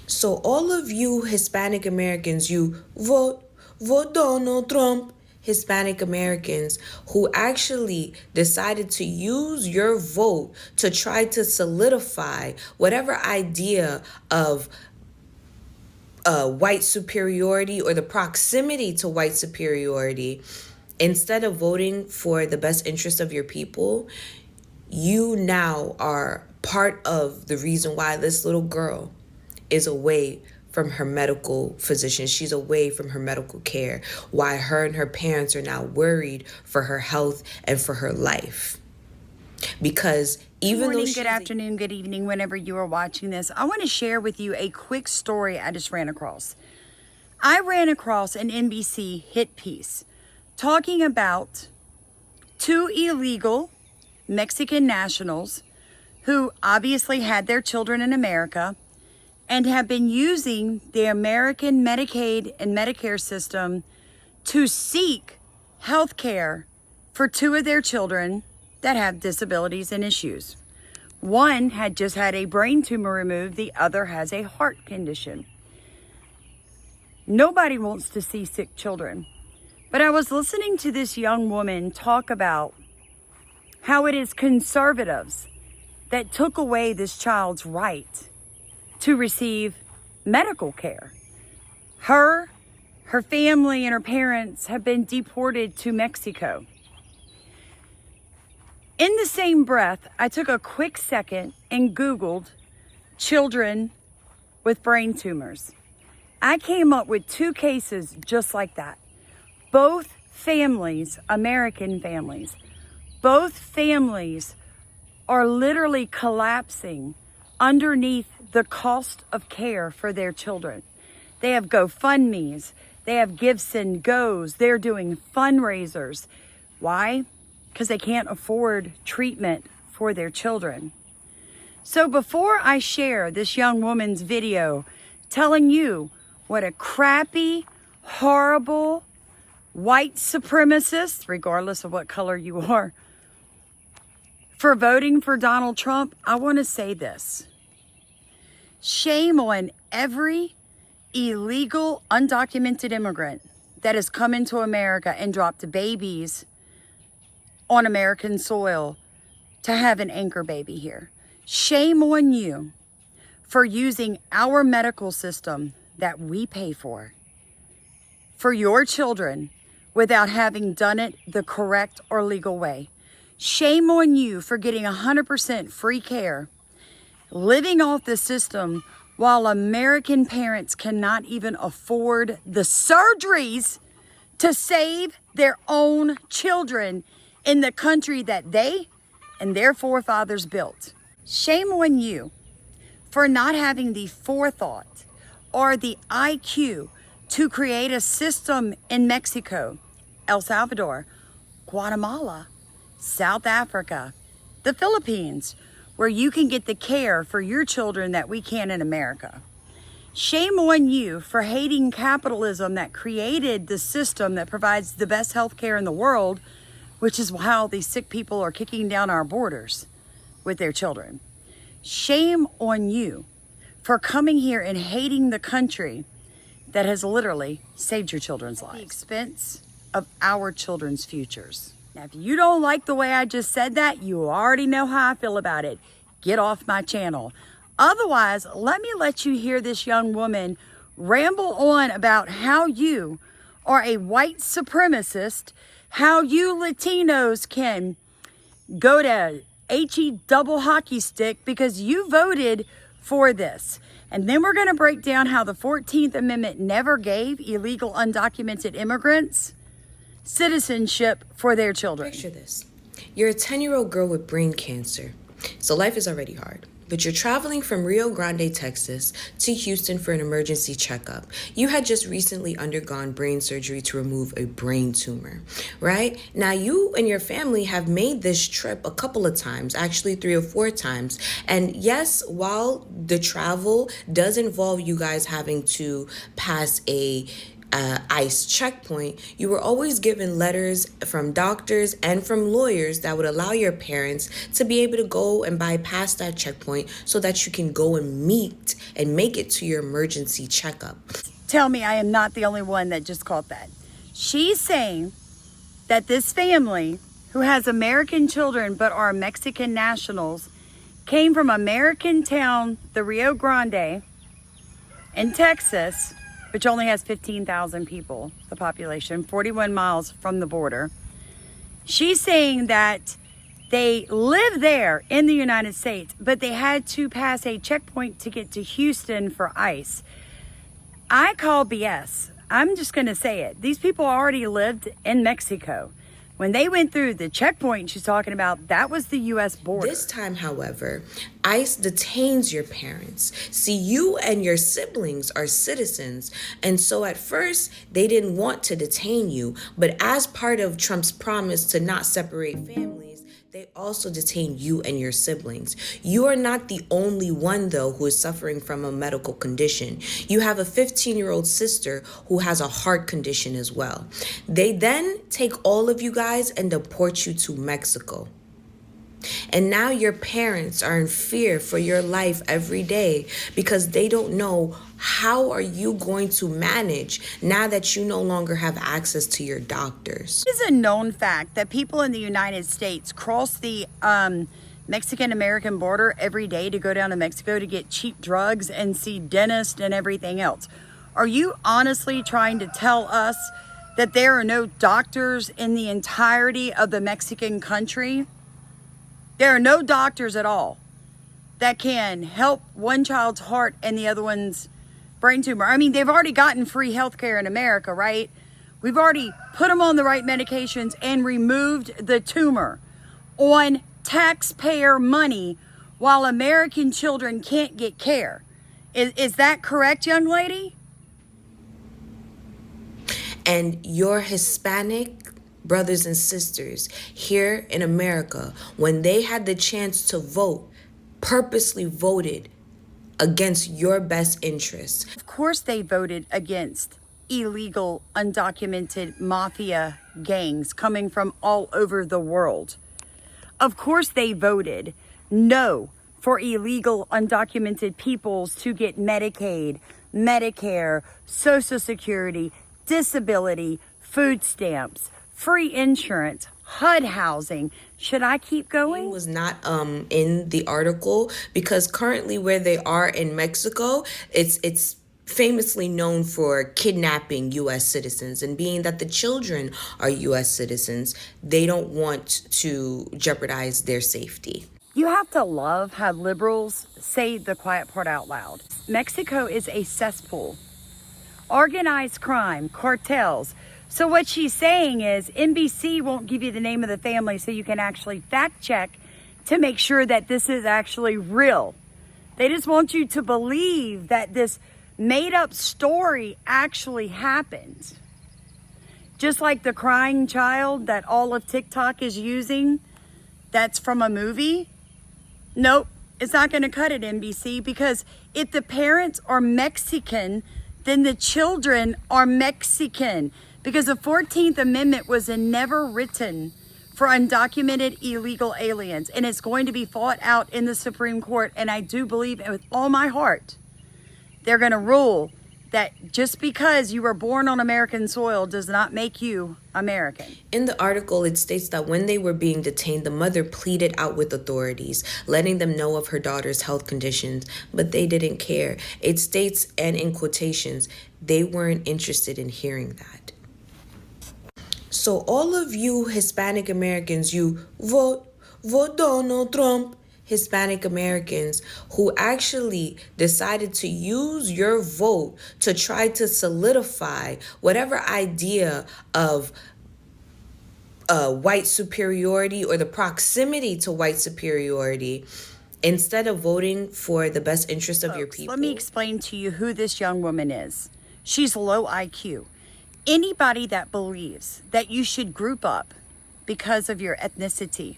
So all of you Hispanic Americans, you vote Donald Trump. Hispanic Americans who actually decided to use your vote to try to solidify whatever idea of white superiority or the proximity to white superiority, instead of voting for the best interest of your people, you now are part of the reason why this little girl is away from her medical physician. She's away from her medical care. Why her and her parents are now worried for her health and for her life. Because even though good afternoon, good evening, whenever you are watching this, I want to share with you a quick story I just ran across. I ran across an NBC hit piece talking about two illegal Mexican nationals who obviously had their children in America and have been using the American Medicaid and Medicare system to seek health care for two of their children that have disabilities and issues. One had just had a brain tumor removed, the other has a heart condition. Nobody wants to see sick children. But I was listening to this young woman talk about how it is conservatives that took away this child's right to receive medical care. Her family and her parents have been deported to Mexico. In the same breath, I took a quick second and Googled children with brain tumors. I came up with two cases just like that. Both families, American families, both families are literally collapsing underneath the cost of care for their children. They have GoFundMes, they have Gives and Goes, they're doing fundraisers. Why? Because they can't afford treatment for their children. So before I share this young woman's video telling you what a crappy, horrible, white supremacist, regardless of what color you are, for voting for Donald Trump, I want to say this. Shame on every illegal, undocumented immigrant that has come into America and dropped babies on American soil to have an anchor baby here. Shame on you for using our medical system that we pay for your children without having done it the correct or legal way. Shame on you for getting 100% free care, living off the system while American parents cannot even afford the surgeries to save their own children in the country that they and their forefathers built. Shame on you for not having the forethought or the IQ to create a system in Mexico, El Salvador, Guatemala, South Africa, the Philippines, where you can get the care for your children that we can in America. Shame on you for hating capitalism that created the system that provides the best health care in the world, which is how these sick people are kicking down our borders with their children. Shame on you for coming here and hating the country that has literally saved your children's lives at the expense of our children's futures. Now, if you don't like the way I just said that, you already know how I feel about it. Get off my channel. Otherwise, let me let you hear this young woman ramble on about how you are a white supremacist, how you Latinos can go to HE double hockey stick because you voted for this. And then we're going to break down how the 14th Amendment never gave illegal undocumented immigrants citizenship for their children. Picture this. You're a 10-year-old girl with brain cancer. So life is already hard. But you're traveling from Rio Grande, Texas to Houston for an emergency checkup. You had just recently undergone brain surgery to remove a brain tumor, right? Now you and your family have made this trip a couple of times, actually 3 or 4 times. And yes, while the travel does involve you guys having to pass a ICE checkpoint, you were always given letters from doctors and from lawyers that would allow your parents to be able to go and bypass that checkpoint so that you can go and meet and make it to your emergency checkup. Tell me I am not the only one that just caught that. She's saying that this family who has American children but are Mexican nationals came from American town, the Rio Grande in Texas, which only has 15,000 people, the population, 41 miles from the border. She's saying that they live there in the United States, but they had to pass a checkpoint to get to Houston for ICE. I call BS. I'm just going to say it. These people already lived in Mexico. When they went through the checkpoint she's talking about, that was the U.S. border. This time, however, ICE detains your parents. See, you and your siblings are citizens, and so at first, they didn't want to detain you, but as part of Trump's promise to not separate families, they also detain you and your siblings. You are not the only one, though, who is suffering from a medical condition. You have a 15-year-old sister who has a heart condition as well. They then take all of you guys and deport you to Mexico. And now your parents are in fear for your life every day because they don't know how are you going to manage now that you no longer have access to your doctors. It is a known fact that people in the United States cross the Mexican-American border every day to go down to Mexico to get cheap drugs and see dentists and everything else. Are you honestly trying to tell us that there are no doctors in the entirety of the Mexican country? There are no doctors at all that can help one child's heart and the other one's brain tumor. I mean, they've already gotten free health care in America, right? We've already put them on the right medications and removed the tumor on taxpayer money while American children can't get care. Is that correct, young lady? And your Hispanic brothers and sisters here in America, when they had the chance to vote, purposely voted against your best interests. Of course they voted against illegal, undocumented mafia gangs coming from all over the world. Of course they voted no for illegal, undocumented peoples to get Medicaid, Medicare, Social Security, disability, food stamps, free insurance, HUD housing. Should I keep going? It was not in the article because currently where they are in Mexico, it's famously known for kidnapping U.S. citizens, and being that the children are U.S. citizens, they don't want to jeopardize their safety. You have to love how liberals say the quiet part out loud. Mexico is a cesspool. Organized crime, cartels. So what she's saying is NBC won't give you the name of the family so you can actually fact check to make sure that this is actually real. They just want you to believe that this made up story actually happened. Just like the crying child that all of TikTok is using, that's from a movie. Nope, it's not going to cut it, NBC, because if the parents are Mexican, then the children are Mexican. Because the 14th Amendment was never written for undocumented illegal aliens, and it's going to be fought out in the Supreme Court. And I do believe with all my heart, they're going to rule that just because you were born on American soil does not make you American. In the article, it states that when they were being detained, the mother pleaded out with authorities, letting them know of her daughter's health conditions, but they didn't care. It states, and in quotations, they weren't interested in hearing that. So all of you Hispanic Americans, you vote Donald Trump, Hispanic Americans who actually decided to use your vote to try to solidify whatever idea of white superiority or the proximity to white superiority, instead of voting for the best interest of your people. Let me explain to you who this young woman is. She's low IQ. Anybody that believes that you should group up because of your ethnicity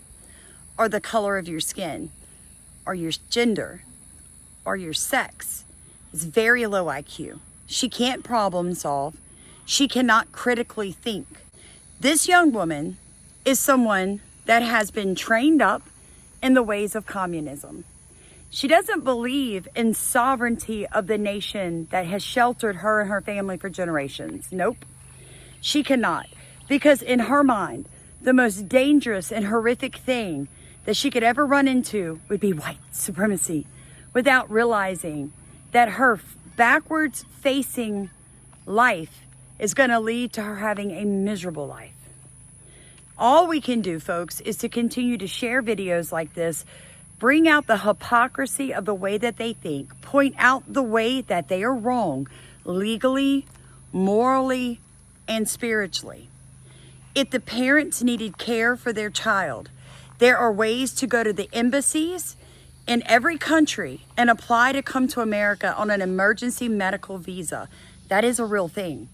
or the color of your skin or your gender or your sex is very low IQ. She can't problem solve. She cannot critically think. This young woman is someone that has been trained up in the ways of communism. She doesn't believe in sovereignty of the nation that has sheltered her and her family for generations. Nope, she cannot. Because in her mind, the most dangerous and horrific thing that she could ever run into would be white supremacy, without realizing that her backwards facing life is going to lead to her having a miserable life. All we can do, folks, is to continue to share videos like this, bring out the hypocrisy of the way that they think, point out the way that they are wrong legally, morally, and spiritually. If the parents needed care for their child, there are ways to go to the embassies in every country and apply to come to America on an emergency medical visa. That is a real thing.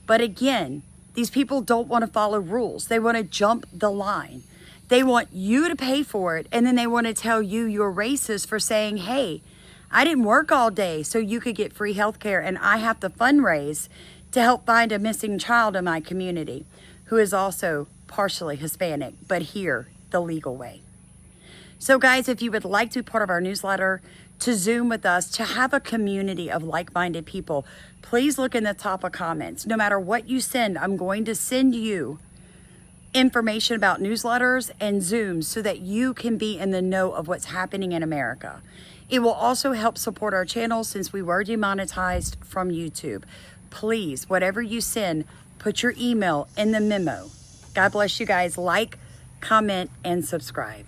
But again, these people don't want to follow rules. They want to jump the line. They want you to pay for it, and then they want to tell you you're racist for saying, hey, I didn't work all day so you could get free health care, and I have to fundraise to help find a missing child in my community who is also partially Hispanic, but here the legal way. So guys, if you would like to be part of our newsletter, to Zoom with us, to have a community of like-minded people, please look in the top of comments. No matter what you send, I'm going to send you information about newsletters and Zooms so that you can be in the know of what's happening in America. It will also help support our channel since we were demonetized from YouTube. Please, whatever you send, put your email in the memo. God bless you guys. Like, comment, and subscribe.